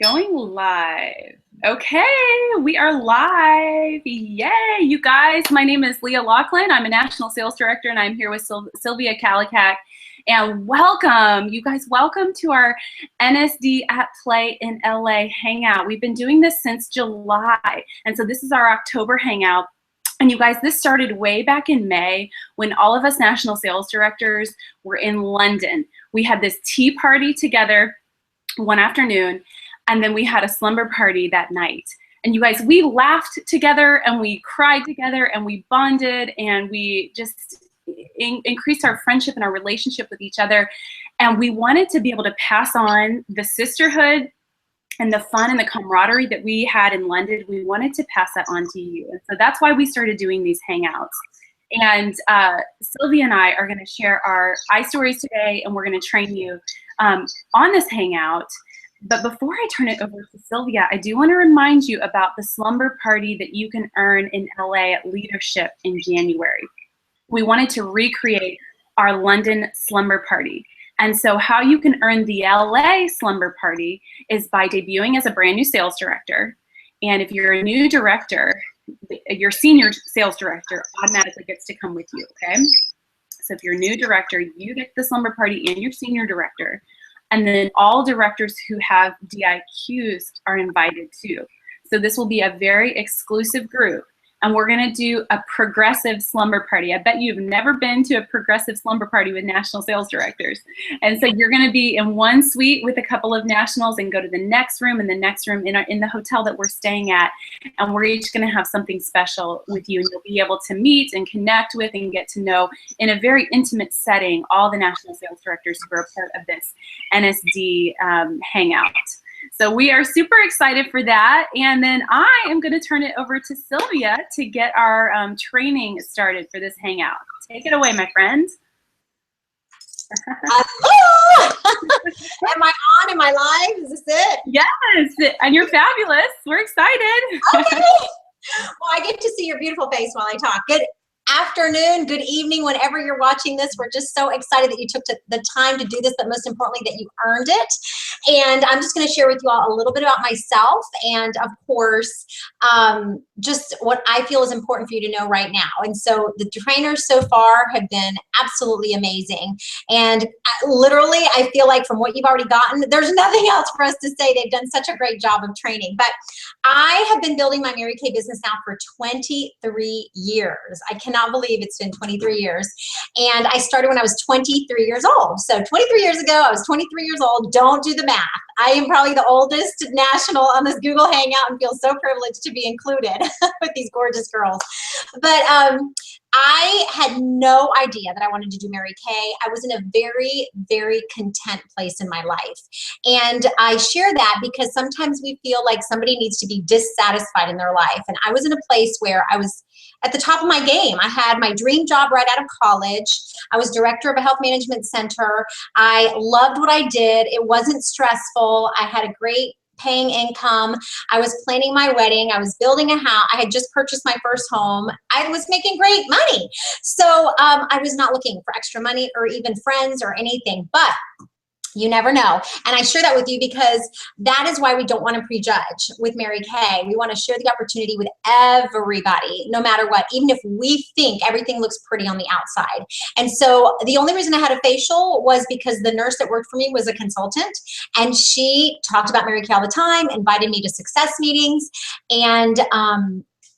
Going live. Okay, we are live. Yay, you guys. My name is Leah Laughlin. I'm a national sales director, and I'm here with Sylvia Calicac. And welcome, you guys, welcome to our NSD at Play in LA Hangout. We've been doing this since July, and so this is our October Hangout. And you guys, this started way back in May when all of us national sales directors were in London. We had this tea party together one afternoon, and then we had a slumber party that night. And you guys, we laughed together and we cried together and we bonded and we just increased our friendship and our relationship with each other. And we wanted to be able to pass on the sisterhood and the fun and the camaraderie that we had in London. We wanted to pass that on to you. And so that's why we started doing these Hangouts. And Sylvia and I are gonna share our iStories today, and we're gonna train you on this Hangout. But before I turn it over to Sylvia, I do want to remind you about the slumber party that you can earn in LA at Leadership in January. We wanted to recreate our London slumber party. And so how you can earn the LA slumber party is by debuting as a brand new sales director. And if you're a new director, your senior sales director automatically gets to come with you, okay? So if you're a new director, you get the slumber party and your senior director. And then all directors who have DIQs are invited too. So this will be a very exclusive group. And we're gonna do a progressive slumber party. I bet you've never been to a progressive slumber party with national sales directors. And so you're gonna be in one suite with a couple of nationals and go to the next room and the next room in the hotel that we're staying at. And we're each gonna have something special with you. And you'll be able to meet and connect with and get to know in a very intimate setting all the national sales directors who are a part of this NSD Hangout. So we are super excited for that. And then I am going to turn it over to Sylvia to get our training started for this Hangout. Take it away, my friend. Hello! Am I on? Am I live? Is this it? Yes, and you're fabulous. We're excited. Okay. Well, I get to see your beautiful face while I talk. Good afternoon, good evening, whenever you're watching this. We're just so excited that you took the time to do this, but most importantly that you earned it. And I'm just going to share with you all a little bit about myself and, of course, just what I feel is important for you to know right now. And so the trainers so far have been absolutely amazing. And literally, I feel like from what you've already gotten, there's nothing else for us to say. They've done such a great job of training. But I have been building my Mary Kay business now for 23 years. I cannot believe it's been 23 years. And I started when I was 23 years old. So 23 years ago, I was 23 years old. Don't do the math. I am probably the oldest national on this Google Hangout and feel so privileged to be included with these gorgeous girls. But I had no idea that I wanted to do Mary Kay. I was in a very, very content place in my life. And I share that because sometimes we feel like somebody needs to be dissatisfied in their life. And I was in a place where I was at the top of my game. I had my dream job right out of college. I was director of a health management center. I loved what I did. It wasn't stressful. I had a great paying income. I was planning my wedding. I was building a house. I had just purchased my first home. I was making great money. So I was not looking for extra money or even friends or anything, but you never know. And I share that with you because that is why we don't want to prejudge with Mary Kay. We want to share the opportunity with everybody, no matter what, even if we think everything looks pretty on the outside. And so the only reason I had a facial was because the nurse that worked for me was a consultant, and she talked about Mary Kay all the time, invited me to success meetings, and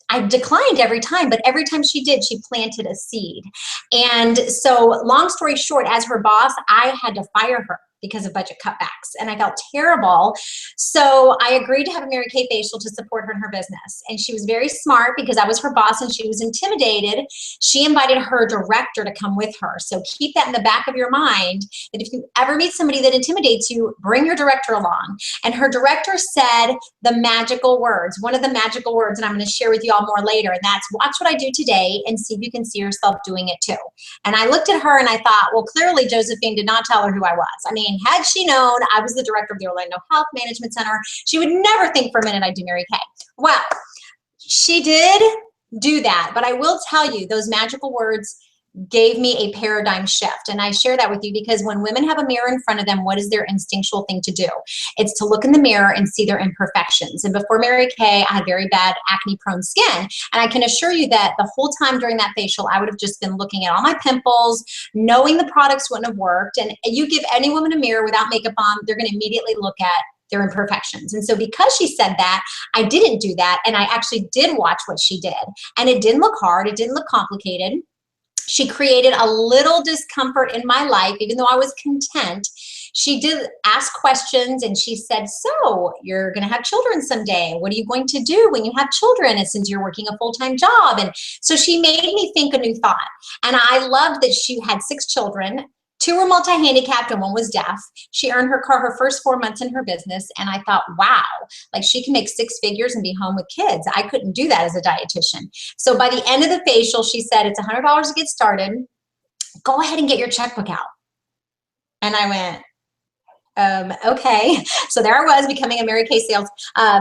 I declined every time, but every time she did, she planted a seed. And so long story short, as her boss, I had to fire her because of budget cutbacks, and I felt terrible. So I agreed to have a Mary Kay facial to support her in her business. And she was very smart because I was her boss and she was intimidated. She invited her director to come with her. So keep that in the back of your mind, that if you ever meet somebody that intimidates you, bring your director along. And her director said the magical words, one of the magical words, and I'm going to share with you all more later, and that's, watch what I do today and see if you can see yourself doing it too. And I looked at her and I thought, well, clearly Josephine did not tell her who I was. I mean, had she known I was the director of the Orlando Health Management Center, she would never think for a minute I'd do Mary Kay. Well, she did do that, but I will tell you, those magical words gave me a paradigm shift. And I share that with you because when women have a mirror in front of them, what is their instinctual thing to do? It's to look in the mirror and see their imperfections. And before Mary Kay, I had very bad acne prone skin. And I can assure you that the whole time during that facial, I would have just been looking at all my pimples, knowing the products wouldn't have worked. And you give any woman a mirror without makeup on, they're going to immediately look at their imperfections. And so because she said that, I didn't do that. And I actually did watch what she did. And it didn't look hard. It didn't look complicated. She created a little discomfort in my life, even though I was content. She did ask questions and she said, so you're going to have children someday. What are you going to do when you have children? And since you're working a full-time job. And so she made me think a new thought. And I loved that she had 6 children. 2 were multi-handicapped and 1 was deaf. She earned her first 4 months in her business. And I thought, wow, like she can make 6 figures and be home with kids. I couldn't do that as a dietitian. So by the end of the facial, she said, it's $100 to get started. Go ahead and get your checkbook out. And I went, okay. So there I was becoming a Mary Kay sales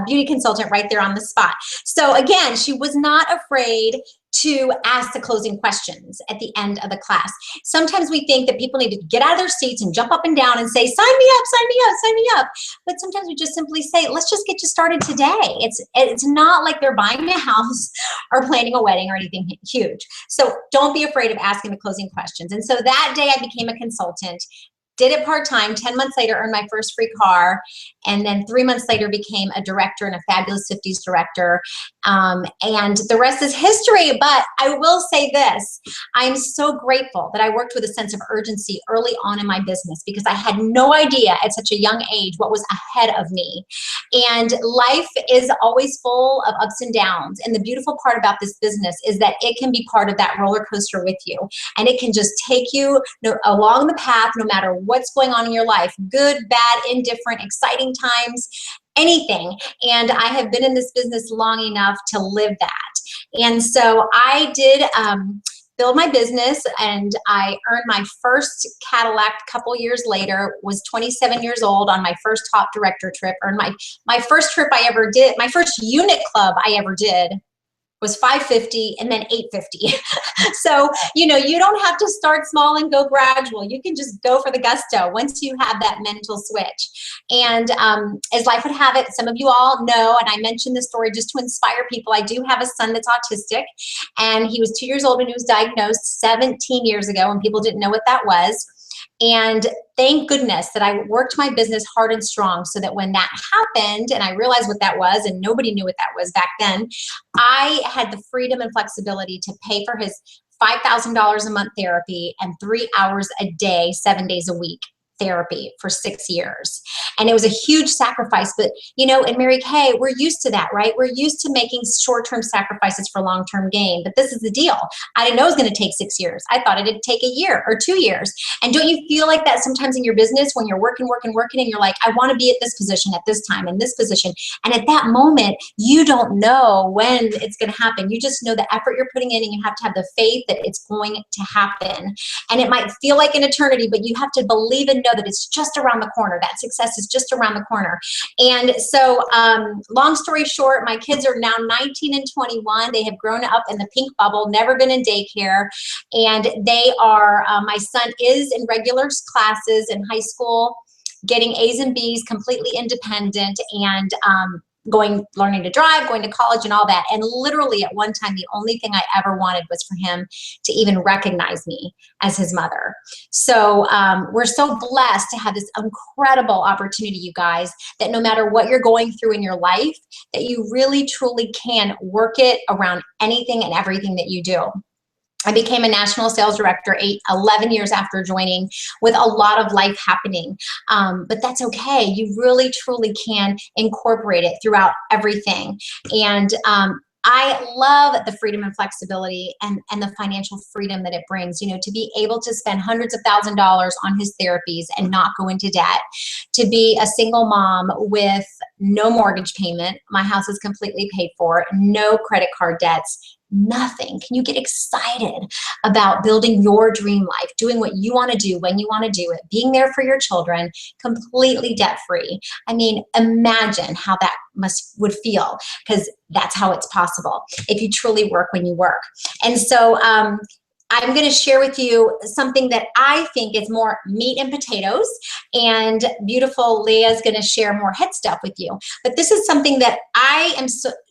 beauty consultant right there on the spot. So again, she was not afraid to ask the closing questions at the end of the class. Sometimes we think that people need to get out of their seats and jump up and down and say, sign me up, sign me up, sign me up. But sometimes we just simply say, let's just get you started today. It's not like they're buying a house or planning a wedding or anything huge. So don't be afraid of asking the closing questions. And so that day I became a consultant. Did it part-time, 10 months later, earned my first free car, and then 3 months later became a director and a Fabulous 50s director. And the rest is history, but I will say this, I'm so grateful that I worked with a sense of urgency early on in my business because I had no idea at such a young age what was ahead of me. And life is always full of ups and downs. And the beautiful part about this business is that it can be part of that roller coaster with you. And it can just take you along the path no matter what's going on in your life, good, bad, indifferent, exciting times, anything. And I have been in this business long enough to live that. And so I did build my business and I earned my first Cadillac a couple years later, was 27 years old on my first top director trip, earned my first trip I ever did, my first unit club I ever did was 550 and then 850. So, you know, you don't have to start small and go gradual. You can just go for the gusto once you have that mental switch. And as life would have it, some of you all know, and I mentioned this story just to inspire people, I do have a son that's autistic, and he was 2 years old when he was diagnosed 17 years ago, and people didn't know what that was. And thank goodness that I worked my business hard and strong so that when that happened and I realized what that was and nobody knew what that was back then, I had the freedom and flexibility to pay for his $5,000 a month therapy and 3 hours a day, 7 days a week therapy for 6 years. And it was a huge sacrifice, but you know, in Mary Kay, we're used to that, right? We're used to making short-term sacrifices for long-term gain, but this is the deal. I didn't know it was going to take 6 years. I thought it'd take a year or 2 years. And don't you feel like that sometimes in your business when you're working, and you're like, I want to be at this position at this time, in this position. And at that moment, you don't know when it's going to happen. You just know the effort you're putting in and you have to have the faith that it's going to happen. And it might feel like an eternity, but you have to believe and know that it's just around the corner. That success is just around the corner. And so long story short, my kids are now 19 and 21. They have grown up in the pink bubble, never been in daycare. And they are, my son is in regular classes in high school, getting A's and B's, completely independent, and learning to drive, going to college and all that. And literally at one time, the only thing I ever wanted was for him to even recognize me as his mother. So we're so blessed to have this incredible opportunity, you guys, that no matter what you're going through in your life, that you really truly can work it around anything and everything that you do. I became a national sales director 11 years after joining, with a lot of life happening. But that's okay. You really, truly can incorporate it throughout everything. And I love the freedom and flexibility and the financial freedom that it brings, you know, to be able to spend hundreds of thousands of dollars on his therapies and not go into debt, to be a single mom with no mortgage payment. My house is completely paid for, no credit card debts. Nothing. Can you get excited about building your dream life, doing what you want to do when you want to do it, being there for your children, completely debt-free? I mean, imagine how that would feel, because that's how it's possible if you truly work when you work. And so I'm going to share with you something that I think is more meat and potatoes, and beautiful Leah is going to share more head stuff with you. But this is something that I am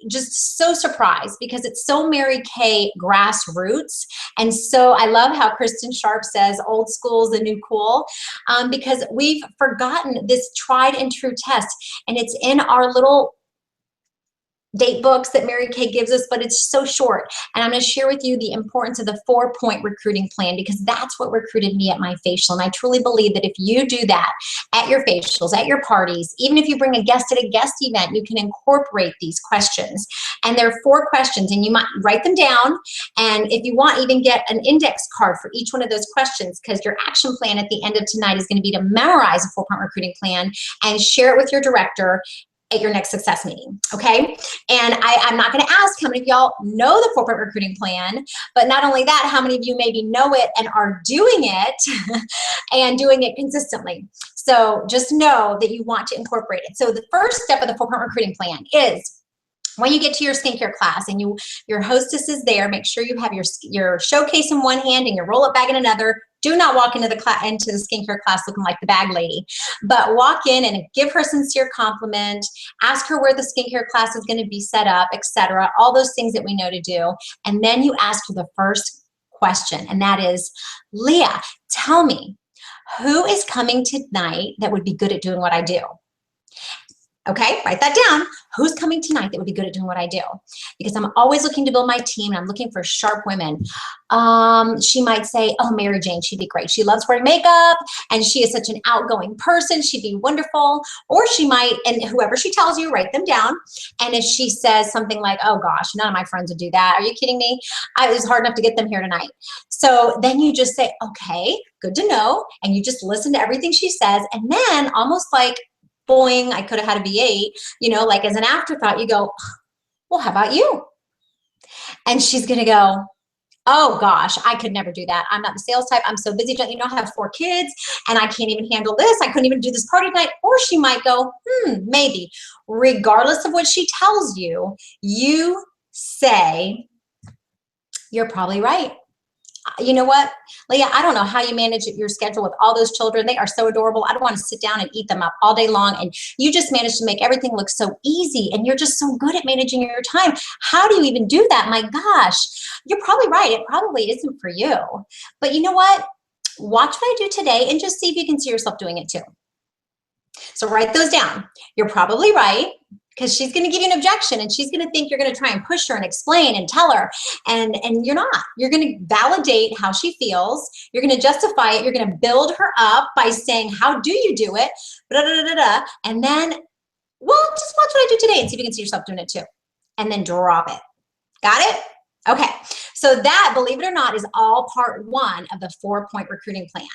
just so surprised, because it's so Mary Kay grassroots. And so I love how Kristen Sharp says old school is the new cool, because we've forgotten this tried and true test, and it's in our little date books that Mary Kay gives us, but it's so short. And I'm going to share with you the importance of the 4-point recruiting plan, because that's what recruited me at my facial. And I truly believe that if you do that at your facials, at your parties, even if you bring a guest at a guest event, you can incorporate these questions. And there are 4 questions, and you might write them down. And if you want, even get an index card for each one of those questions, because your action plan at the end of tonight is going to be to memorize a 4-point recruiting plan and share it with your director at your next success meeting, okay? And I'm not gonna ask how many of y'all know the 4-point recruiting plan, but not only that, how many of you maybe know it and are doing it and doing it consistently. So just know that you want to incorporate it. So the first step of the 4-point recruiting plan is, when you get to your skincare class and your hostess is there, make sure you have your showcase in one hand and your roll-up bag in another. Do not walk into the skincare class looking like the bag lady, but walk in and give her a sincere compliment, ask her where the skincare class is going to be set up, etc. All those things that we know to do. And then you ask her the first question, and that is, Leah, tell me, who is coming tonight that would be good at doing what I do? Okay, write that down. Who's coming tonight that would be good at doing what I do? Because I'm always looking to build my team, and I'm looking for sharp women. She might say, oh, Mary Jane, she'd be great. She loves wearing makeup, and she is such an outgoing person. She'd be wonderful. Or she might, and whoever she tells you, write them down. And if she says something like, oh gosh, none of my friends would do that. Are you kidding me? It was hard enough to get them here tonight. So then you just say, okay, good to know. And you just listen to everything she says. And then almost like, boing, I could have had a V8, you know, like as an afterthought, you go, well, how about you? And she's going to go, oh gosh, I could never do that. I'm not the sales type. I'm so busy. You know, I have 4 kids and I can't even handle this. I couldn't even do this party tonight. Or she might go, maybe. Regardless of what she tells you, you say, you're probably right. You know what, Leah, I don't know how you manage your schedule with all those children. They are so adorable. I don't want to sit down and eat them up all day long. And you just managed to make everything look so easy. And you're just so good at managing your time. How do you even do that? My gosh, you're probably right. It probably isn't for you. But you know what? Watch what I do today and just see if you can see yourself doing it too. So write those down. You're probably right. Because she's going to give you an objection, and she's going to think you're going to try and push her and explain and tell her, and you're not. You're going to validate how she feels. You're going to justify it. You're going to build her up by saying, how do you do it? Blah, blah, blah, blah. And then, well, just watch what I do today and see if you can see yourself doing it too. And then drop it. Got it? Okay. So that, believe it or not, is all part 1 of the 4-point recruiting plan.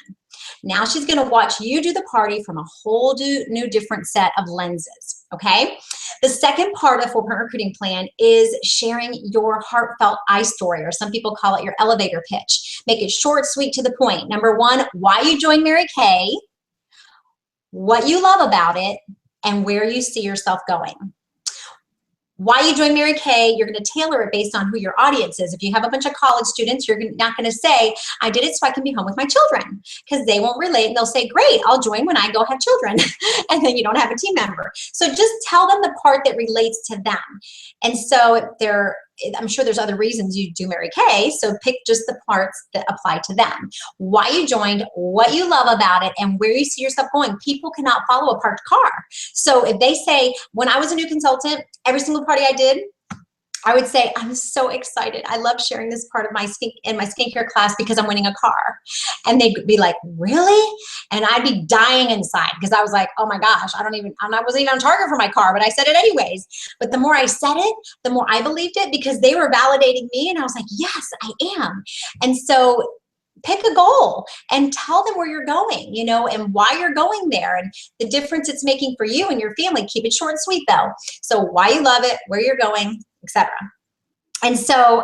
Now she's going to watch you do the party from a whole new different set of lenses. Okay. The second part of 4-point recruiting plan is sharing your heartfelt I story, or some people call it your elevator pitch. Make it short, sweet, to the point. Number 1, why you joined Mary Kay, what you love about it, and where you see yourself going. Why you join Mary Kay, you're going to tailor it based on who your audience is. If you have a bunch of college students, you're not going to say, I did it so I can be home with my children, because they won't relate, and they'll say, great, I'll join when I go have children. And then you don't have a team member. So just tell them the part that relates to them. And so I'm sure there's other reasons you do Mary Kay, so pick just the parts that apply to them. Why you joined, what you love about it, and where you see yourself going. People cannot follow a parked car. So if they say, when I was a new consultant, every single party I did, I would say, I'm so excited. I love sharing this part of my skincare class because I'm winning a car. And they'd be like, really? And I'd be dying inside, because I was like, oh my gosh, I wasn't even on target for my car, but I said it anyways. But the more I said it, the more I believed it, because they were validating me. And I was like, yes, I am. And so pick a goal and tell them where you're going, you know, and why you're going there, and the difference it's making for you and your family. Keep it short and sweet though. So why you love it, where you're going, etc. And so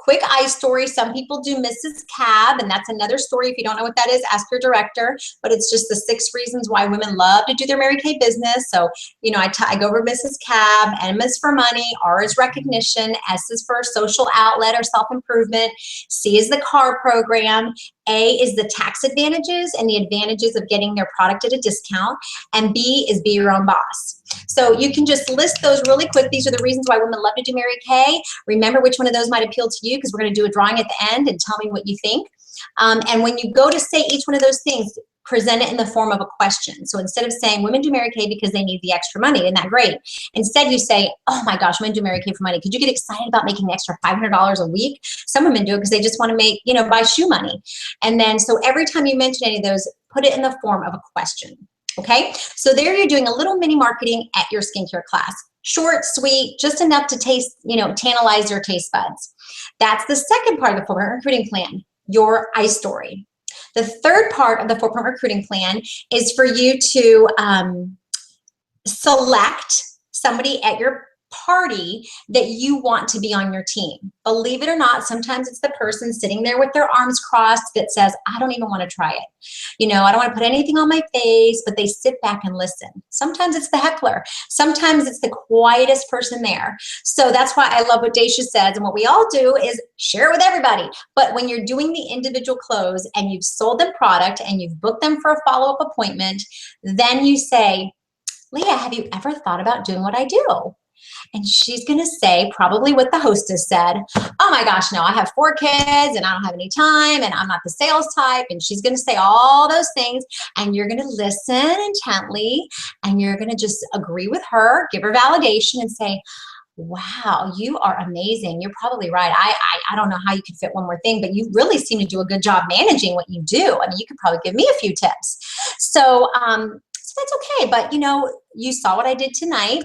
quick I story. Some people do Mrs. Cab, and that's another story. If you don't know what that is, ask your director. But it's just the 6 reasons why women love to do their Mary Kay business. So, you know, I go over Mrs. Cab. M is for money. R is recognition. S is for social outlet or self-improvement. C is the CAR program. A is the tax advantages and the advantages of getting their product at a discount. And B is be your own boss. So you can just list those really quick. These are the reasons why women love to do Mary Kay. Remember which one of those might appeal to you, because we're going to do a drawing at the end, and tell me what you think. And when you go to say each one of those things, present it in the form of a question. So instead of saying women do Mary Kay because they need the extra money, isn't that great? Instead you say, oh my gosh, women do Mary Kay for money. Could you get excited about making an extra $500 a week? Some women do it because they just want to make, you know, buy shoe money. And then, so every time you mention any of those, put it in the form of a question. Okay, so there you're doing a little mini marketing at your skincare class. Short, sweet, just enough to taste, you know, tantalize your taste buds. That's the second part of the 4-point recruiting plan, your I story. The third part of the 4-point recruiting plan is for you to select somebody at your party that you want to be on your team. Believe it or not, sometimes it's the person sitting there with their arms crossed that says, I don't even want to try it. You know, I don't want to put anything on my face, but they sit back and listen. Sometimes it's the heckler. Sometimes it's the quietest person there. So that's why I love what Daisha says. And what we all do is share with everybody. But when you're doing the individual close and you've sold them product and you've booked them for a follow-up appointment, then you say, Leah, have you ever thought about doing what I do? And she's going to say probably what the hostess said. Oh my gosh, no, I have 4 kids and I don't have any time and I'm not the sales type. And she's going to say all those things, and you're going to listen intently, and you're going to just agree with her, give her validation, and say, wow, you are amazing. You're probably right. I don't know how you could fit one more thing, but you really seem to do a good job managing what you do. I mean, you could probably give me a few tips. So that's okay. But you know, you saw what I did tonight.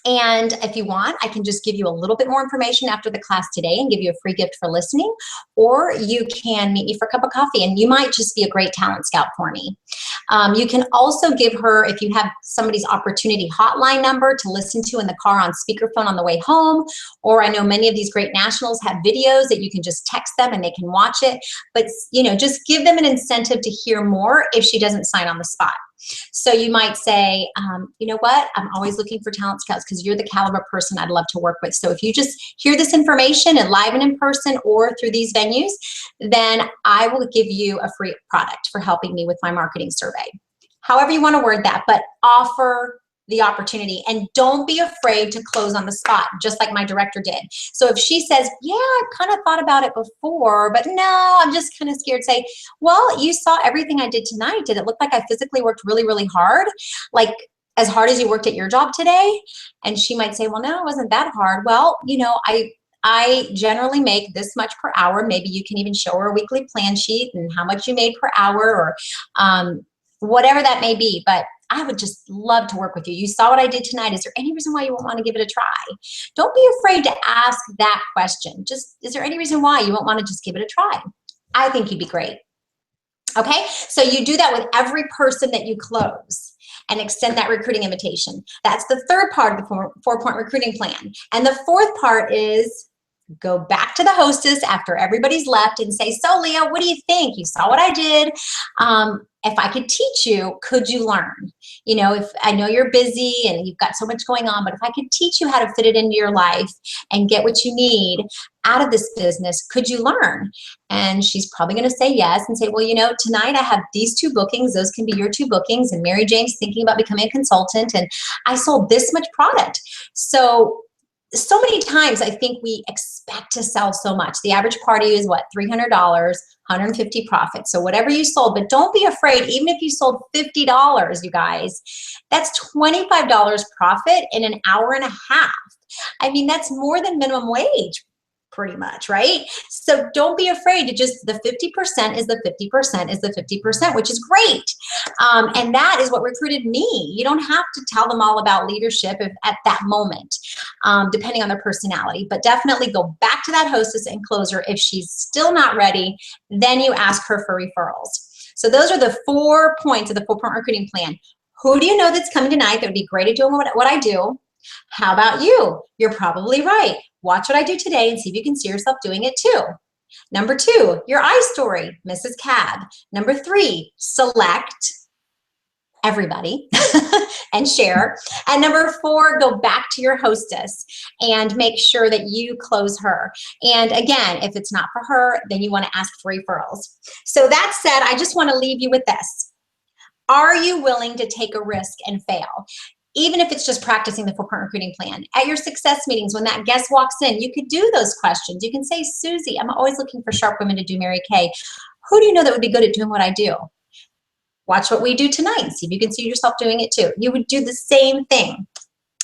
And if you want, I can just give you a little bit more information after the class today and give you a free gift for listening, or you can meet me for a cup of coffee, and you might just be a great talent scout for me. You can also give her, if you have somebody's opportunity hotline number to listen to in the car on speakerphone on the way home, or I know many of these great nationals have videos that you can just text them and they can watch it. But you know, just give them an incentive to hear more if she doesn't sign on the spot. So you might say, you know what, I'm always looking for talent scouts because you're the caliber person I'd love to work with. So if you just hear this information and live and in person or through these venues, then I will give you a free product for helping me with my marketing survey. However you want to word that, but offer the opportunity, and don't be afraid to close on the spot, just like my director did. So if she says, yeah, I've kind of thought about it before, but no, I'm just kind of scared, say, well, you saw everything I did tonight. Did it look like I physically worked really, really hard? Like as hard as you worked at your job today? And she might say, well, no, it wasn't that hard. Well, you know, I generally make this much per hour. Maybe you can even show her a weekly plan sheet and how much you made per hour, or whatever that may be. But I would just love to work with you. You saw what I did tonight. Is there any reason why you won't want to give it a try? Don't be afraid to ask that question. Just, is there any reason why you won't want to just give it a try? I think you'd be great. Okay, so you do that with every person that you close and extend that recruiting invitation. That's the third part of the 4-point recruiting plan. And the fourth part is go back to the hostess after everybody's left and say, so Leah, what do you think? You saw what I did. If I could teach you, could you learn? You know, if I know you're busy and you've got so much going on, but if I could teach you how to fit it into your life and get what you need out of this business, could you learn? And she's probably going to say yes and say, well, you know, tonight I have these 2 bookings. Those can be your 2 bookings. And Mary Jane's thinking about becoming a consultant. And I sold this much product. So many times I think we expect to sell so much. The average party is what, $300, 150 profit. So whatever you sold, but don't be afraid. Even if you sold $50, you guys, that's $25 profit in an hour and a half. I mean, that's more than minimum wage, pretty much, right? So don't be afraid to just, the 50% is the 50% is the 50%, which is great. And that is what recruited me. You don't have to tell them all about leadership at that moment, depending on their personality, but definitely go back to that hostess and closer. If she's still not ready, then you ask her for referrals. So those are the 4 points of the 4-point recruiting plan. Who do you know that's coming tonight that would be great at doing what I do? How about you? You're probably right. Watch what I do today and see if you can see yourself doing it too. Number 2, your I story, Mrs. Cab. Number 3, select everybody and share. And number 4, go back to your hostess and make sure that you close her. And again, if it's not for her, then you want to ask for referrals. So that said, I just want to leave you with this. Are you willing to take a risk and fail? Even if it's just practicing the 4-point recruiting plan. At your success meetings, when that guest walks in, you could do those questions. You can say, Susie, I'm always looking for sharp women to do Mary Kay. Who do you know that would be good at doing what I do? Watch what we do tonight and see if you can see yourself doing it too. You would do the same thing.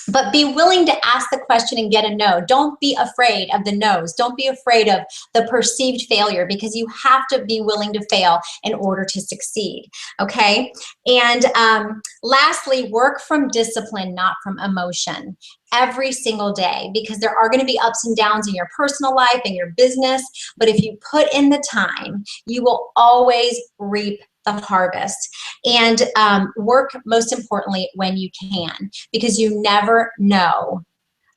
But be willing to ask the question and get a no. Don't be afraid of the no's. Don't be afraid of the perceived failure, because you have to be willing to fail in order to succeed, okay? And lastly, work from discipline, not from emotion, every single day, because there are going to be ups and downs in your personal life and your business. But if you put in the time, you will always reap the harvest. And work, most importantly, when you can, because you never know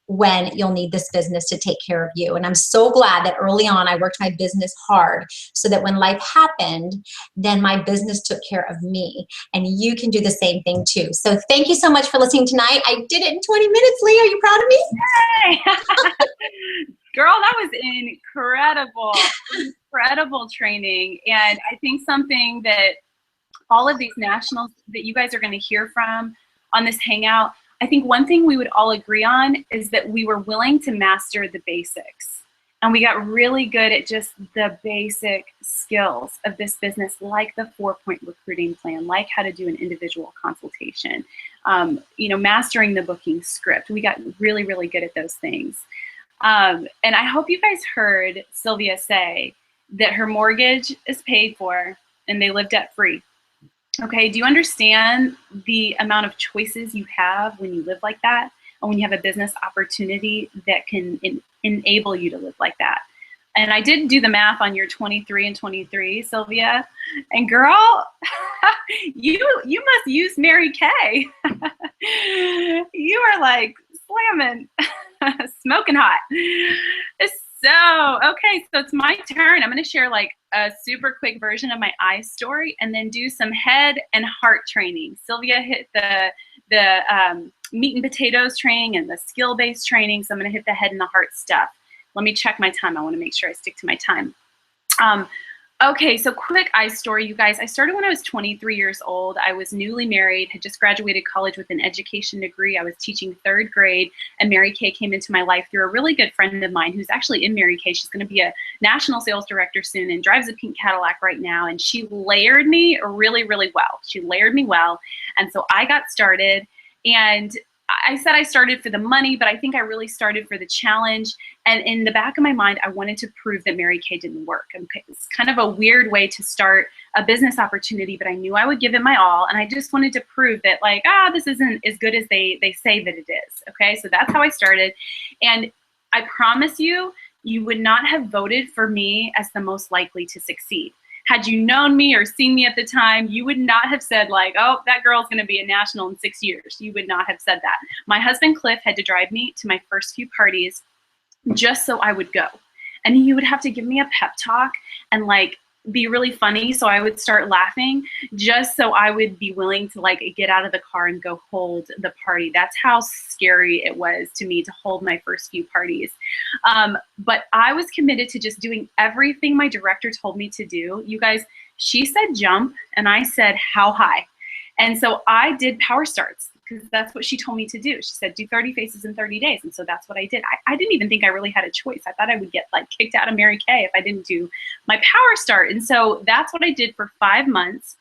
when you'll need this business to take care of you. And I'm so glad that early on I worked my business hard so that when life happened, then my business took care of me. And you can do the same thing too. So thank you so much for listening tonight. I did it in 20 minutes. Leah, are you proud of me? Yay! Girl, that was incredible. Incredible training. And I think something that all of these nationals that you guys are going to hear from on this Hangout, I think one thing we would all agree on is that we were willing to master the basics. And we got really good at just the basic skills of this business, like the 4-point recruiting plan, like how to do an individual consultation, mastering the booking script. We got really, really good at those things. And I hope you guys heard Sylvia say that her mortgage is paid for and they live debt free. Okay, do you understand the amount of choices you have when you live like that, and when you have a business opportunity that can enable you to live like that? And I did do the math on your 23 and 23, Sylvia, and girl, you must use Mary Kay. You are like slamming, smoking hot. So, okay, so it's my turn. I'm going to share like a super quick version of my I story and then do some head and heart training. Sylvia hit the meat and potatoes training and the skill-based training, so I'm going to hit the head and the heart stuff. Let me check my time. I want to make sure I stick to my time. Okay, so quick I story, you guys. I started when I was 23 years old. I was newly married, had just graduated college with an education degree. I was teaching 3rd grade, and Mary Kay came into my life through a really good friend of mine who's actually in Mary Kay. She's going to be a national sales director soon and drives a pink Cadillac right now, and she layered me really, really well. She layered me well, and so I got started, and I said I started for the money, but I think I really started for the challenge. And in the back of my mind, I wanted to prove that Mary Kay didn't work. Okay, it's kind of a weird way to start a business opportunity, but I knew I would give it my all. And I just wanted to prove that like, this isn't as good as they say that it is. Okay, so that's how I started. And I promise you, you would not have voted for me as the most likely to succeed. Had you known me or seen me at the time, you would not have said like, oh, that girl's going to be a national in 6 years. You would not have said that. My husband, Cliff, had to drive me to my first few parties just so I would go. And he would have to give me a pep talk and like be really funny. So I would start laughing just so I would be willing to like get out of the car and go hold the party. That's how scary it was to me to hold my first few parties. But I was committed to just doing everything my director told me to do. You guys, she said jump and I said how high. And so I did power starts because that's what she told me to do. She said, do 30 faces in 30 days. And so that's what I did. I didn't even think I really had a choice. I thought I would get like kicked out of Mary Kay if I didn't do my power start. And so that's what I did for 5 months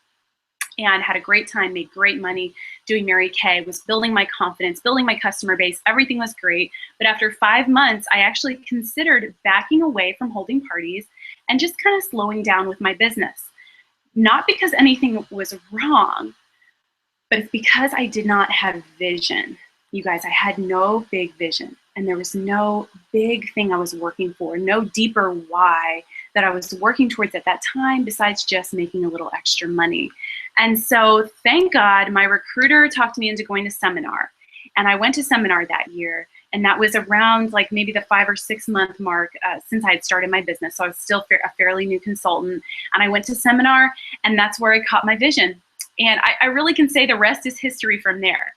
and had a great time, made great money doing Mary Kay, was building my confidence, building my customer base. Everything was great. But after 5 months, I actually considered backing away from holding parties and just kind of slowing down with my business. Not because anything was wrong, but it's because I did not have vision. You guys, I had no big vision, and there was no big thing I was working for, no deeper why that I was working towards at that time besides just making a little extra money. And so thank God my recruiter talked me into going to seminar, and I went to seminar that year, And that was around like maybe the 5 or 6 month mark since I had started my business. So I was still a fairly new consultant. And I went to seminar, and that's where I caught my vision. And I really can say the rest is history from there,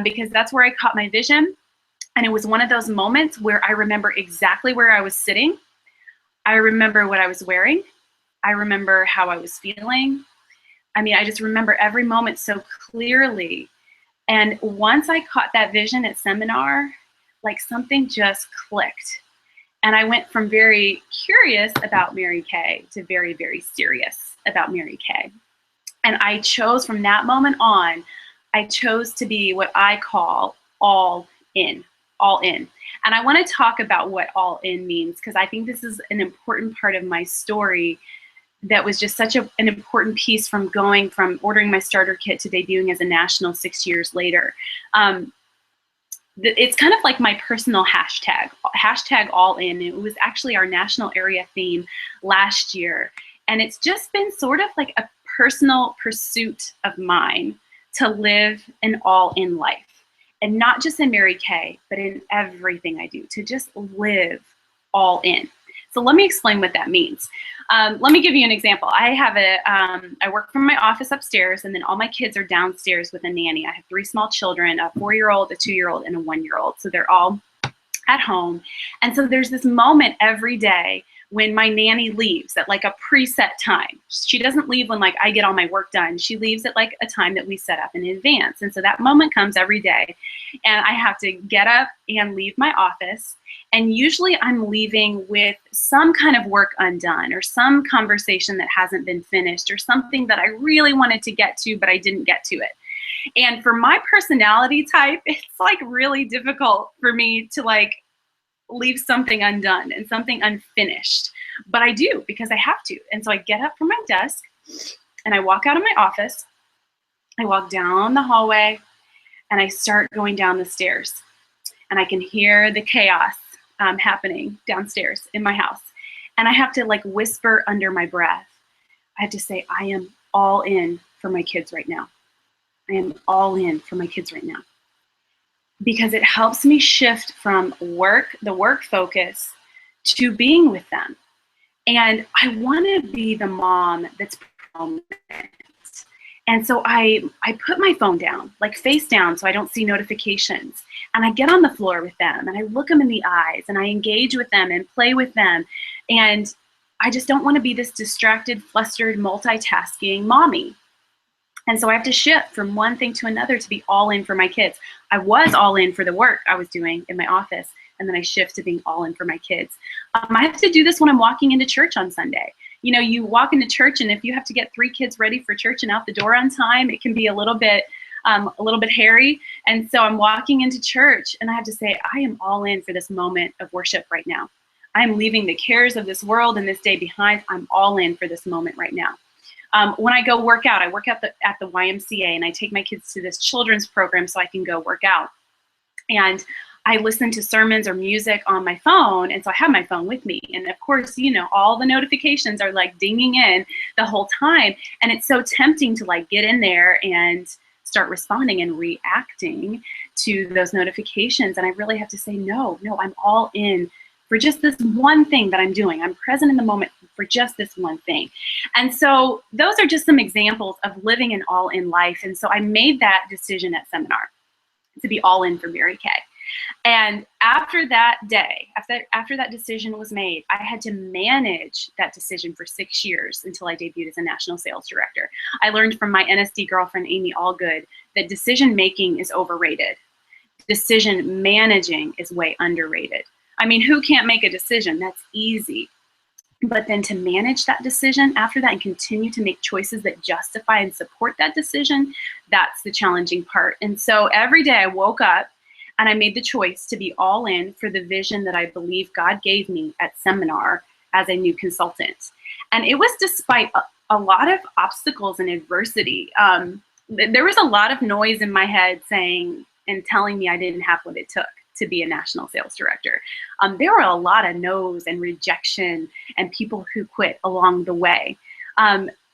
because that's where I caught my vision. And it was one of those moments where I remember exactly where I was sitting. I remember what I was wearing. I remember how I was feeling. I mean, I just remember every moment so clearly. And once I caught that vision at seminar, like something just clicked. And I went from very curious about Mary Kay to very, very serious about Mary Kay. And I chose from that moment on, I chose to be what I call all in, all in. And I want to talk about what all in means, because I think this is an important part of my story that was just such an important piece from going from ordering my starter kit to debuting as a national 6 years later. It's kind of like my personal hashtag all in. It was actually our national area theme last year. And it's just been sort of like a personal pursuit of mine to live an all in life. And not just in Mary Kay, but in everything I do, to just live all in. So let me explain what that means. Let me give you an example. I work from my office upstairs, and then all my kids are downstairs with a nanny. I have 3 small children, a 4-year-old, a 2-year-old, and a 1-year-old. So they're all at home. And so there's this moment every day when my nanny leaves at like a preset time. She doesn't leave when like I get all my work done. She leaves at like a time that we set up in advance. And so that moment comes every day, and I have to get up and leave my office. And usually I'm leaving with some kind of work undone, or some conversation that hasn't been finished, or something that I really wanted to get to, but I didn't get to it. And for my personality type, it's like really difficult for me to like leave something undone and something unfinished. But I do, because I have to. And so I get up from my desk and I walk out of my office. I walk down the hallway and I start going down the stairs. And I can hear the chaos happening downstairs in my house. And I have to like whisper under my breath. I have to say, I am all in for my kids right now. I am all in for my kids right now. Because it helps me shift from the work focus, to being with them. And I want to be the mom that's present. And so I put my phone down, like face down, so I don't see notifications. And I get on the floor with them, and I look them in the eyes, and I engage with them and play with them. And I just don't want to be this distracted, flustered, multitasking mommy. And so I have to shift from one thing to another to be all in for my kids. I was all in for the work I was doing in my office, and then I shift to being all in for my kids. I have to do this when I'm walking into church on Sunday. You know, you walk into church, and if you have to get 3 kids ready for church and out the door on time, it can be a little bit hairy. And so I'm walking into church, and I have to say, I am all in for this moment of worship right now. I'm leaving the cares of this world and this day behind. I'm all in for this moment right now. When I go work out, I work at the YMCA, and I take my kids to this children's program so I can go work out. And I listen to sermons or music on my phone, and so I have my phone with me. And of course, you know, all the notifications are like dinging in the whole time. And it's so tempting to like get in there and start responding and reacting to those notifications. And I really have to say, no, I'm all in for just this one thing that I'm doing. I'm present in the moment for just this one thing. And so those are just some examples of living an all-in life. And so I made that decision at seminar to be all in for Mary Kay. And after that day, after that decision was made, I had to manage that decision for 6 years until I debuted as a national sales director. I learned from my NSD girlfriend, Amy Allgood, that decision making is overrated. Decision managing is way underrated. I mean, who can't make a decision? That's easy. But then to manage that decision after that and continue to make choices that justify and support that decision, that's the challenging part. And so every day I woke up and I made the choice to be all in for the vision that I believe God gave me at seminar as a new consultant. And it was despite a lot of obstacles and adversity. There was a lot of noise in my head saying and telling me I didn't have what it took to be a national sales director. There were a lot of no's and rejection and people who quit along the way.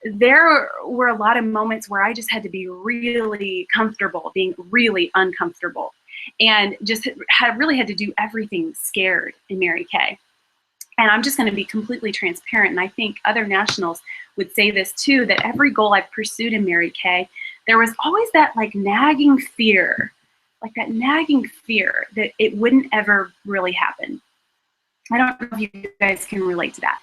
There were a lot of moments where I just had to be really comfortable being really uncomfortable. and just really had to do everything scared in Mary Kay. And I'm just going to be completely transparent. And I think other nationals would say this too, that every goal I've pursued in Mary Kay, there was always that like nagging fear that it wouldn't ever really happen. I don't know if you guys can relate to that.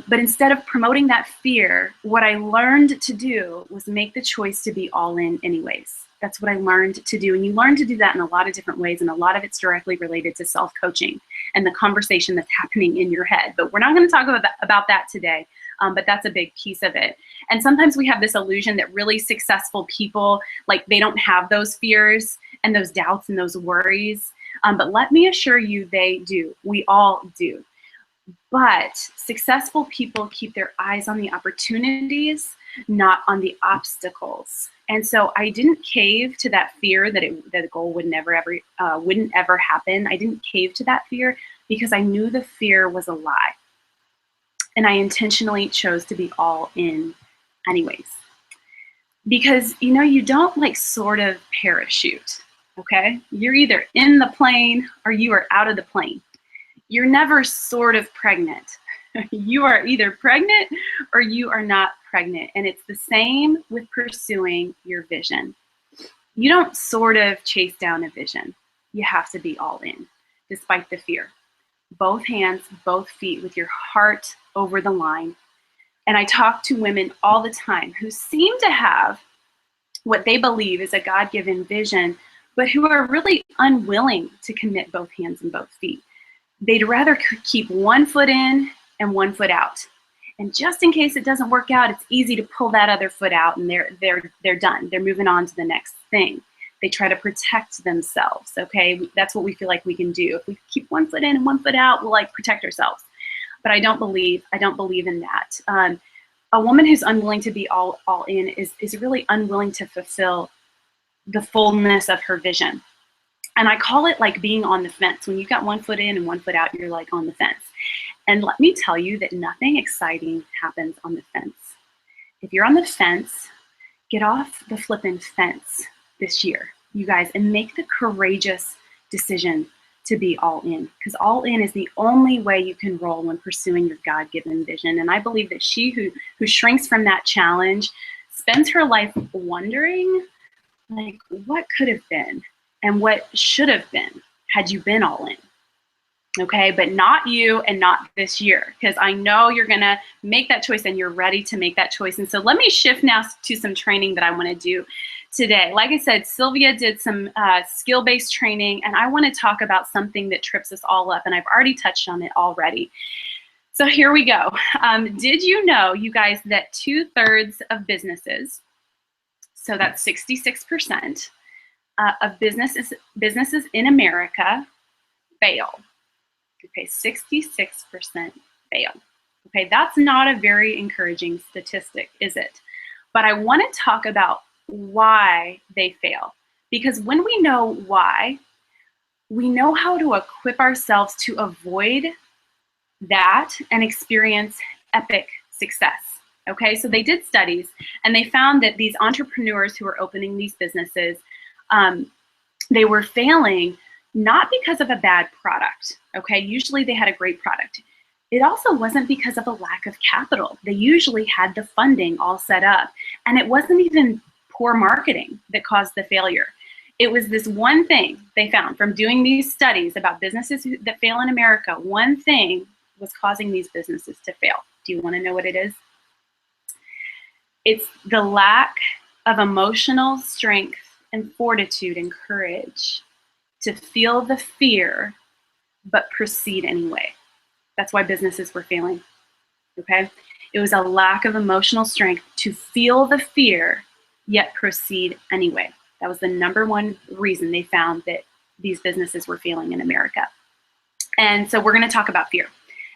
But instead of promoting that fear, what I learned to do was make the choice to be all in anyways. That's what I learned to do. And you learn to do that in a lot of different ways. And a lot of it's directly related to self-coaching and the conversation that's happening in your head. But we're not going to talk about that today. But that's a big piece of it. And sometimes we have this illusion that really successful people, like they don't have those fears and those doubts and those worries. But let me assure you, they do. We all do. But successful people keep their eyes on the opportunities, not on the obstacles. And so I didn't cave to that fear that the goal wouldn't ever happen. I didn't cave to that fear because I knew the fear was a lie. And I intentionally chose to be all in anyways. Because, you know, you don't like sort of parachute, okay? You're either in the plane or you are out of the plane. You're never sort of pregnant. You are either pregnant or you are not pregnant. And it's the same with pursuing your vision. You don't sort of chase down a vision. You have to be all in, despite the fear. Both hands, both feet, with your heart over the line. And I talk to women all the time who seem to have what they believe is a God-given vision, but who are really unwilling to commit both hands and both feet. They'd rather keep one foot in and one foot out. And just in case it doesn't work out, it's easy to pull that other foot out and they're done. They're moving on to the next thing. They try to protect themselves, okay? That's what we feel like we can do. If we keep one foot in and one foot out, we'll like protect ourselves. But I don't believe in that. A woman who's unwilling to be all in is really unwilling to fulfill the fullness of her vision. And I call it like being on the fence. When you've got one foot in and one foot out, you're like on the fence. And let me tell you that nothing exciting happens on the fence. If you're on the fence, get off the flippin' fence this year, you guys, and make the courageous decision to be all in. Because all in is the only way you can roll when pursuing your God-given vision. And I believe that she who shrinks from that challenge spends her life wondering, like, what could have been and what should have been had you been all in. Okay, but not you and not this year, because I know you're gonna make that choice and you're ready to make that choice. And so let me shift now to some training that I wanna do today. Like I said, Sylvia did some skill-based training, and I wanna talk about something that trips us all up, and I've already touched on it already. So here we go. Did you know, you guys, that 2/3 of businesses, so that's 66%, of businesses in America fail? Okay, 66% fail. Okay, that's not a very encouraging statistic, is it? But I want to talk about why they fail. Because when we know why, we know how to equip ourselves to avoid that and experience epic success. Okay, so they did studies and they found that these entrepreneurs who were opening these businesses, they were failing not because of a bad product, okay? Usually they had a great product. It also wasn't because of a lack of capital. They usually had the funding all set up, and it wasn't even poor marketing that caused the failure. It was this one thing they found from doing these studies about businesses that fail in America. One thing was causing these businesses to fail. Do you want to know what it is? It's the lack of emotional strength and fortitude and courage to feel the fear, but proceed anyway. That's why businesses were failing, okay? It was a lack of emotional strength to feel the fear, yet proceed anyway. That was the #1 reason they found that these businesses were failing in America. And so we're gonna talk about fear,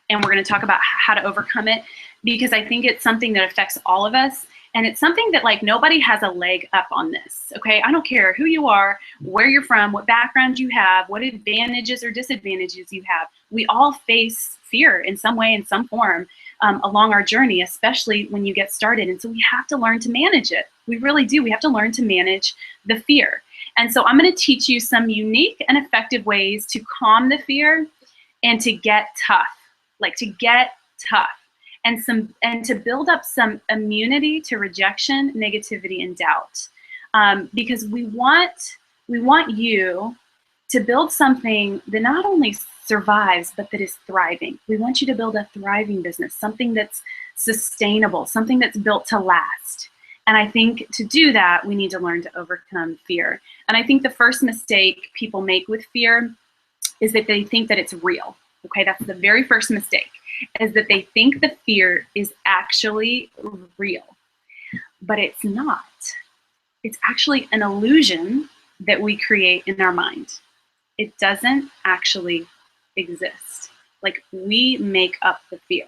and we're gonna talk about how to overcome it, because I think it's something that affects all of us. And it's something that like nobody has a leg up on this, okay? I don't care who you are, where you're from, what background you have, what advantages or disadvantages you have. We all face fear in some way, in some form, along our journey, especially when you get started. And so we have to learn to manage it. We really do. We have to learn to manage the fear. And so I'm going to teach you some unique and effective ways to calm the fear and to get tough, like to get tough, and to build up some immunity to rejection, negativity, and doubt. Because we want you to build something that not only survives, but that is thriving. We want you to build a thriving business, something that's sustainable, something that's built to last. And I think to do that, we need to learn to overcome fear. And I think the first mistake people make with fear is that they think that it's real. Okay, that's the very first mistake, is that they think the fear is actually real. But it's not. It's actually an illusion that we create in our mind. It doesn't actually exist. Like, we make up the fear.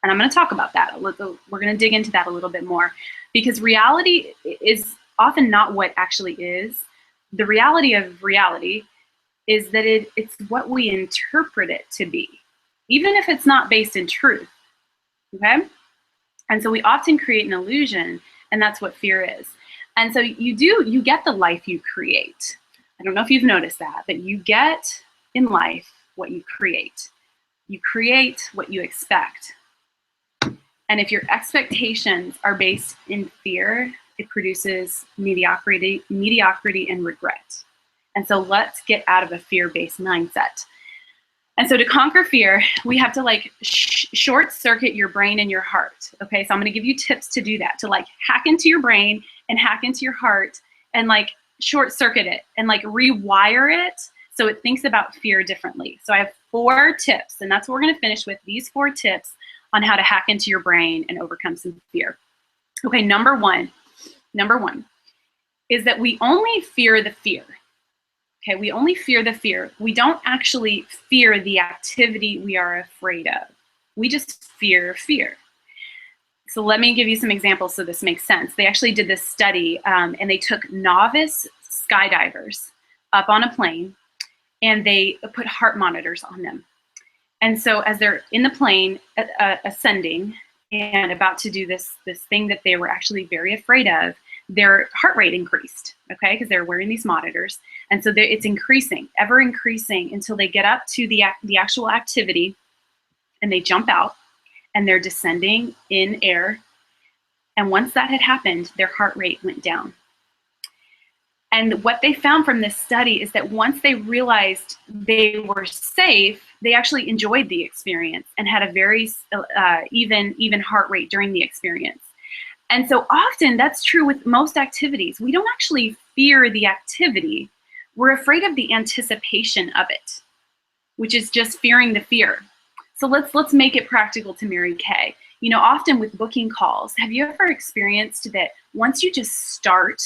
And I'm going to talk about that a little. We're going to dig into that a little bit more, because reality is often not what actually is. The reality of reality is that it's what we interpret it to be, even if it's not based in truth. Okay? And so we often create an illusion, and that's what fear is. And so you get the life you create. I don't know if you've noticed that, but you get in life what you create. You create what you expect. And if your expectations are based in fear, it produces mediocrity and regret. And so let's get out of a fear-based mindset. And so to conquer fear, we have to like short circuit your brain and your heart. Okay, so I'm going to give you tips to do that, to like hack into your brain and hack into your heart and like short circuit it and like rewire it so it thinks about fear differently. So I have 4 tips, and that's what we're going to finish with, these 4 tips on how to hack into your brain and overcome some fear. Okay, number one is that we only fear the fear. Okay, we only fear the fear. We don't actually fear the activity we are afraid of. We just fear fear. So let me give you some examples so this makes sense. They actually did this study, and they took novice skydivers up on a plane, and they put heart monitors on them. And so as they're in the plane ascending and about to do this thing that they were actually very afraid of, their heart rate increased, okay, because they're wearing these monitors. And so it's increasing, ever increasing, until they get up to the actual activity, and they jump out, and they're descending in air. And once that had happened, their heart rate went down. And what they found from this study is that once they realized they were safe, they actually enjoyed the experience and had a very even heart rate during the experience. And so often that's true with most activities. We don't actually fear the activity. We're afraid of the anticipation of it, which is just fearing the fear. So let's make it practical to Mary Kay. You know, often with booking calls, have you ever experienced that once you just start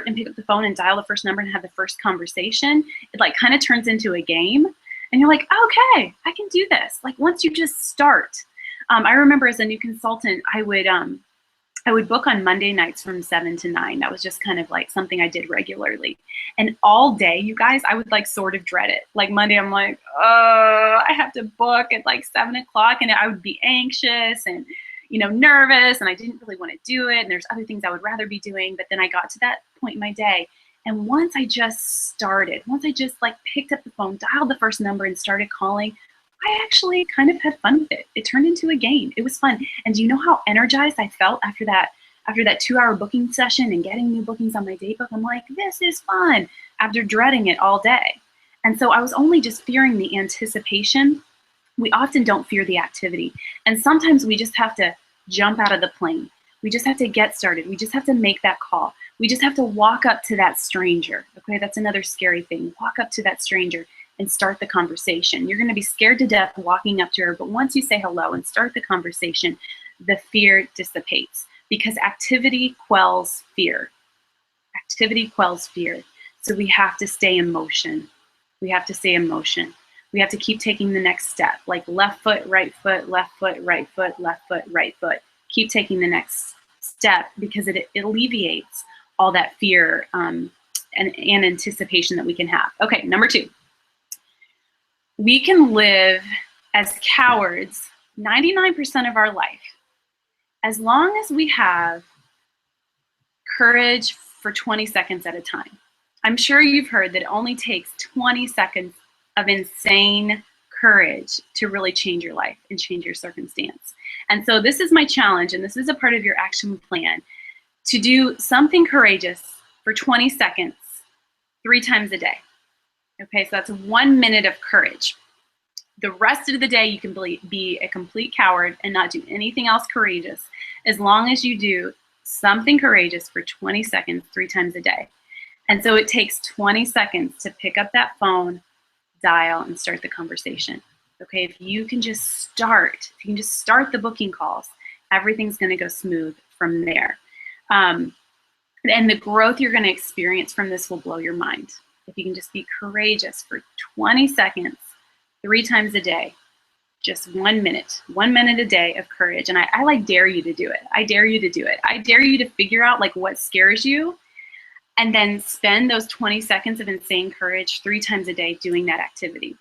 and pick up the phone and dial the first number and have the first conversation, it like kind of turns into a game, and you're like, okay, I can do this. Like once you just start. I remember as a new consultant, I would book on Monday nights from 7 to 9. That was just kind of like something I did regularly. And all day, you guys, I would like sort of dread it. Like Monday, I'm like, I have to book at like 7 o'clock, and I would be anxious and, you know, nervous, and I didn't really want to do it. And there's other things I would rather be doing. But then I got to that point in my day. And once I just like picked up the phone, dialed the first number and started calling, I actually kind of had fun with it. It turned into a game. It was fun. And do you know how energized I felt after that 2-hour booking session and getting new bookings on my date book? I'm like, this is fun, after dreading it all day. And so I was only just fearing the anticipation. We often don't fear the activity. And sometimes we just have to jump out of the plane. We just have to get started. We just have to make that call. We just have to walk up to that stranger. Okay, that's another scary thing. Walk up to that stranger and start the conversation. You're going to be scared to death walking up to her, but once you say hello and start the conversation, the fear dissipates, because activity quells fear. Activity quells fear. So we have to stay in motion. We have to stay in motion. We have to keep taking the next step, like left foot, right foot, left foot, right foot, left foot, right foot. Keep taking the next step, because it alleviates all that fear and anticipation that we can have. Okay, number 2. We can live as cowards 99% of our life, as long as we have courage for 20 seconds at a time. I'm sure you've heard that it only takes 20 seconds of insane courage to really change your life and change your circumstance. And so this is my challenge, and this is a part of your action plan, to do something courageous for 20 seconds 3 times a day. Okay, so that's 1 minute of courage. The rest of the day, you can be a complete coward and not do anything else courageous, as long as you do something courageous for 20 seconds 3 times a day. And so it takes 20 seconds to pick up that phone, dial, and start the conversation. Okay, if you can just start the booking calls, everything's going to go smooth from there. And the growth you're going to experience from this will blow your mind. If you can just be courageous for 20 seconds, 3 times a day, just 1 minute a day of courage. And I like dare you to do it. I dare you to do it. I dare you to figure out like what scares you, and then spend those 20 seconds of insane courage 3 times a day doing that activity.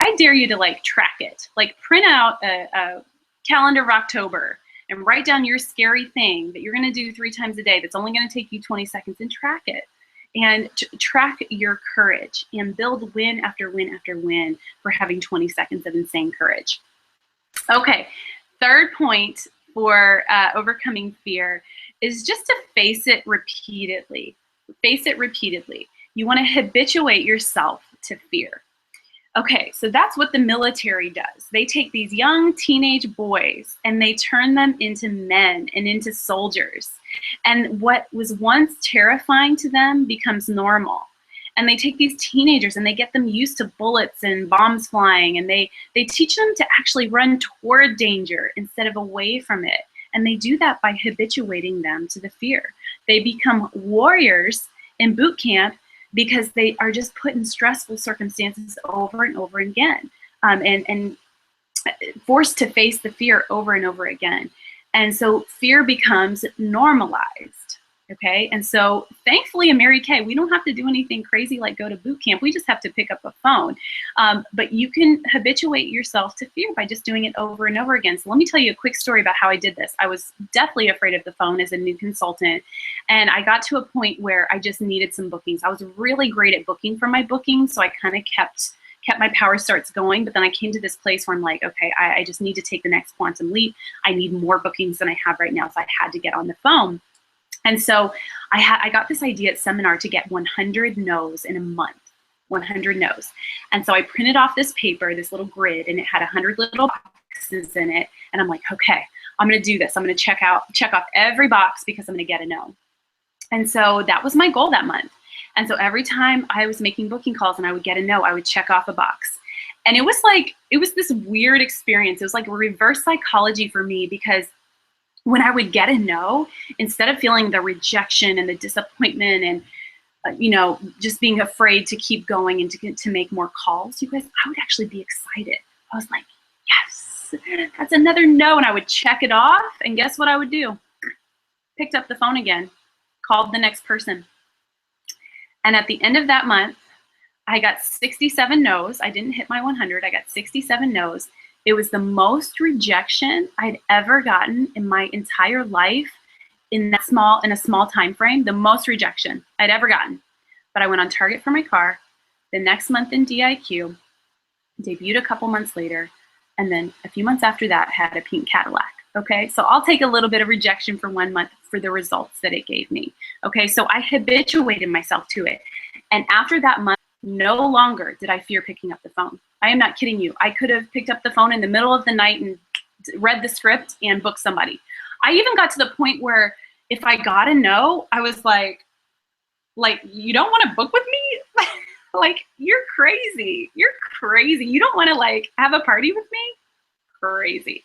I dare you to like track it, like print out a calendar of October and write down your scary thing that you're going to do 3 times a day that's only going to take you 20 seconds, and track it. And track your courage and build win after win after win for having 20 seconds of insane courage. Okay, third point for overcoming fear is just to face it repeatedly. Face it repeatedly. You want to habituate yourself to fear. Okay, so that's what the military does. They take these young teenage boys and they turn them into men and into soldiers. And what was once terrifying to them becomes normal. And they take these teenagers and they get them used to bullets and bombs flying, and they teach them to actually run toward danger instead of away from it. And they do that by habituating them to the fear. They become warriors in boot camp because they are just put in stressful circumstances over and over again, and forced to face the fear over and over again. And so fear becomes normalized, okay? And so thankfully in Mary Kay, we don't have to do anything crazy like go to boot camp. We just have to pick up a phone. But you can habituate yourself to fear by just doing it over and over again. So let me tell you a quick story about how I did this. I was deathly afraid of the phone as a new consultant. And I got to a point where I just needed some bookings. I was really great at booking for my bookings, so I kind of kept my power starts going. But then I came to this place where I'm like, okay, I just need to take the next quantum leap. I need more bookings than I have right now, so I had to get on the phone. And so I got this idea at seminar to get 100 no's in a month, 100 no's. And so I printed off this paper, this little grid, and it had 100 little boxes in it. And I'm like, okay, I'm going to do this. I'm going to check off every box because I'm going to get a no. And so that was my goal that month. And so every time I was making booking calls and I would get a no, I would check off a box. And it was this weird experience. It was like a reverse psychology for me, because when I would get a no, instead of feeling the rejection and the disappointment and just being afraid to keep going and to make more calls, you guys, I would actually be excited. I was like, yes, that's another no. And I would check it off. And guess what I would do? Picked up the phone again, called the next person. And at the end of that month, I got 67 no's. I didn't hit my 100. I got 67 no's. It was the most rejection I'd ever gotten in my entire life in a small time frame, the most rejection I'd ever gotten. But I went on target for my car. The next month in DIQ, debuted a couple months later, and then a few months after that had a pink Cadillac. Okay, so I'll take a little bit of rejection for 1 month for the results that it gave me. Okay, so I habituated myself to it. And after that month, no longer did I fear picking up the phone. I am not kidding you. I could have picked up the phone in the middle of the night and read the script and booked somebody. I even got to the point where if I got a no, I was like, you don't want to book with me? Like, you're crazy. You're crazy. You don't want to have a party with me? Crazy.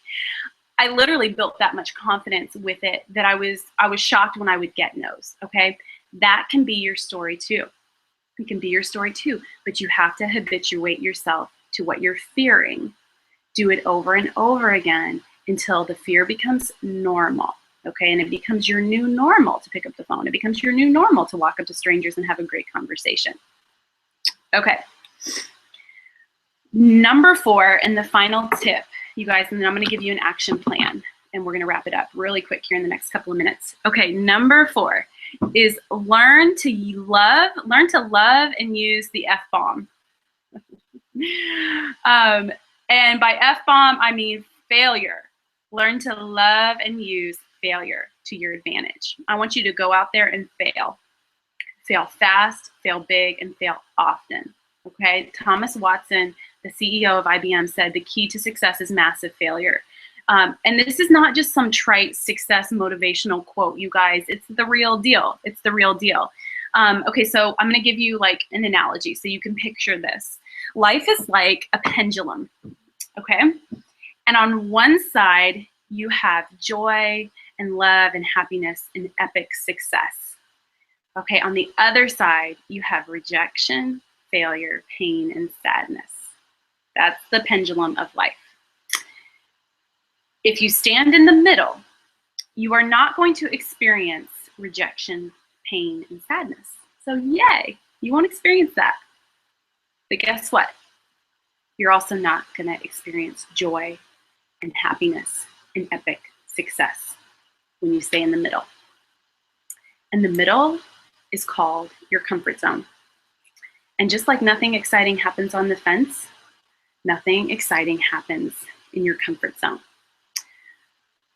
I literally built that much confidence with it that I was shocked when I would get no's, okay? That can be your story too. It can be your story too, but you have to habituate yourself to what you're fearing. Do it over and over again until the fear becomes normal, okay? And it becomes your new normal to pick up the phone. It becomes your new normal to walk up to strangers and have a great conversation. Okay. Number 4, and the final tip, you guys, and then I'm going to give you an action plan, and we're going to wrap it up really quick here in the next couple of minutes. Okay, number 4 is learn to love and use the F-bomb. And by F-bomb, I mean failure. Learn to love and use failure to your advantage. I want you to go out there and fail. Fail fast, fail big, and fail often. Okay? Thomas Watson, the CEO of IBM, said the key to success is massive failure. And this is not just some trite success motivational quote, you guys. It's the real deal. It's the real deal. Okay, so I'm going to give you like an analogy so you can picture this. Life is like a pendulum, okay? And on one side, you have joy and love and happiness and epic success. Okay, on the other side, you have rejection, failure, pain, and sadness. That's the pendulum of life. If you stand in the middle, you are not going to experience rejection, pain, and sadness. So yay, you won't experience that. But guess what? You're also not going to experience joy and happiness and epic success when you stay in the middle. And the middle is called your comfort zone. And just like nothing exciting happens on the fence, nothing exciting happens in your comfort zone.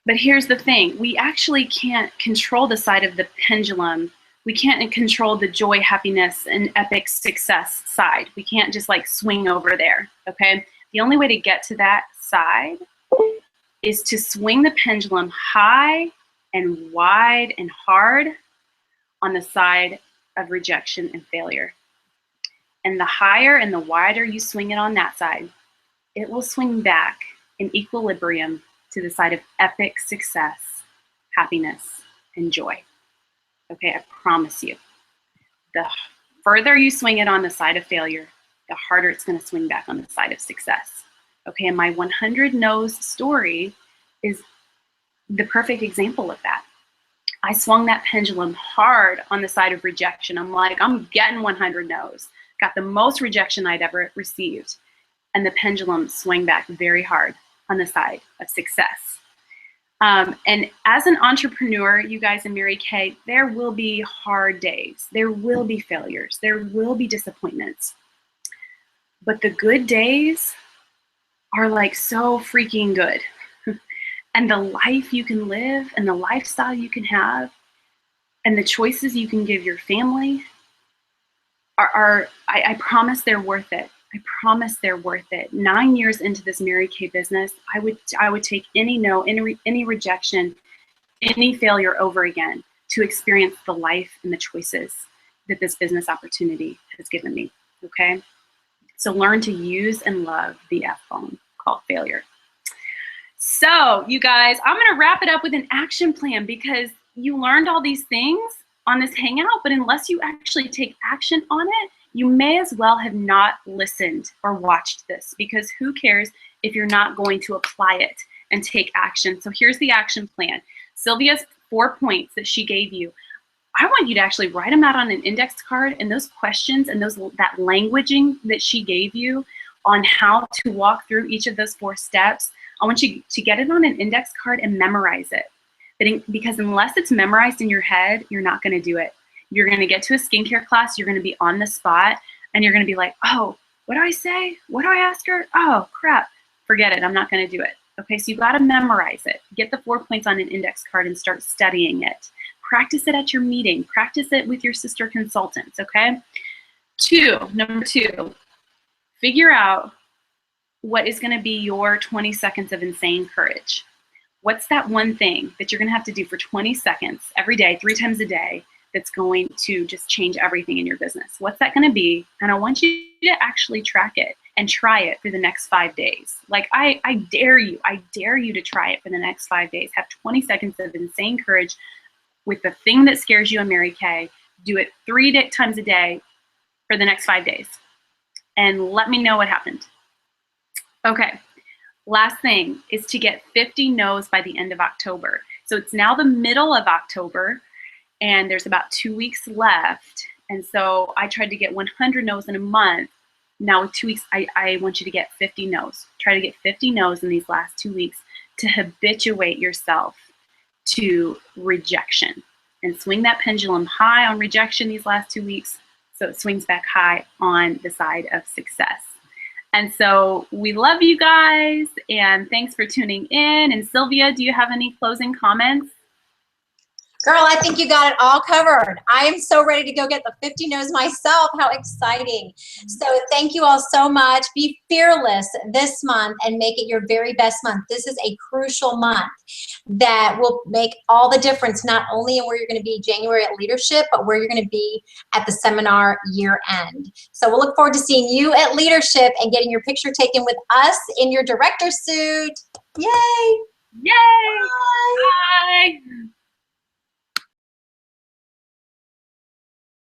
But here's the thing, we actually can't control the side of the pendulum. We can't control the joy, happiness, and epic success side. We can't just like swing over there, okay? The only way to get to that side is to swing the pendulum high and wide and hard on the side of rejection and failure. And the higher and the wider you swing it on that side, it will swing back in equilibrium to the side of epic success, happiness, and joy. Okay, I promise you. The further you swing it on the side of failure, the harder it's going to swing back on the side of success. Okay, and my 100 no's story is the perfect example of that. I swung that pendulum hard on the side of rejection. I'm like, I'm getting 100 no's. Got the most rejection I'd ever received. And the pendulum swung back very hard on the side of success. And as an entrepreneur, you guys and Mary Kay, there will be hard days. There will be failures. There will be disappointments. But the good days are like so freaking good. And the life you can live and the lifestyle you can have and the choices you can give your family I promise they're worth it. I promise they're worth it. 9 years into this Mary Kay business, I would take any no, any rejection, any failure over again to experience the life and the choices that this business opportunity has given me, okay? So learn to use and love the F-bomb called failure. So you guys, I'm gonna wrap it up with an action plan because you learned all these things on this Hangout, but unless you actually take action on it, you may as well have not listened or watched this because who cares if you're not going to apply it and take action. So here's the action plan. Sylvia's 4 points that she gave you. I want you to actually write them out on an index card, and those questions and that languaging that she gave you on how to walk through each of those 4 steps, I want you to get it on an index card and memorize it. Because unless it's memorized in your head, you're not going to do it. You're going to get to a skincare class, you're going to be on the spot, and you're going to be like, oh, what do I say? What do I ask her? Oh, crap. Forget it. I'm not going to do it. Okay, so you've got to memorize it. Get the 4 points on an index card and start studying it. Practice it at your meeting. Practice it with your sister consultants, okay? Number 2, figure out what is going to be your 20 seconds of insane courage. What's that one thing that you're going to have to do for 20 seconds every day, 3 times a day, that's going to just change everything in your business? What's that going to be? And I want you to actually track it and try it for the next 5 days. Like I dare you to try it for the next 5 days. Have 20 seconds of insane courage with the thing that scares you on Mary Kay. Do it 3 times a day for the next 5 days. And let me know what happened. Okay. Last thing is to get 50 no's by the end of October. So it's now the middle of October and there's about 2 weeks left. And so I tried to get 100 no's in a month. Now with 2 weeks, I want you to get 50 no's. Try to get 50 no's in these last 2 weeks to habituate yourself to rejection and swing that pendulum high on rejection these last 2 weeks so it swings back high on the side of success. And so we love you guys, and thanks for tuning in. And Sylvia, do you have any closing comments? Girl, I think you got it all covered. I am so ready to go get the 50 no's myself. How exciting. So thank you all so much. Be fearless this month and make it your very best month. This is a crucial month that will make all the difference, not only in where you're going to be January at leadership, but where you're going to be at the seminar year end. So we'll look forward to seeing you at leadership and getting your picture taken with us in your director suit. Yay.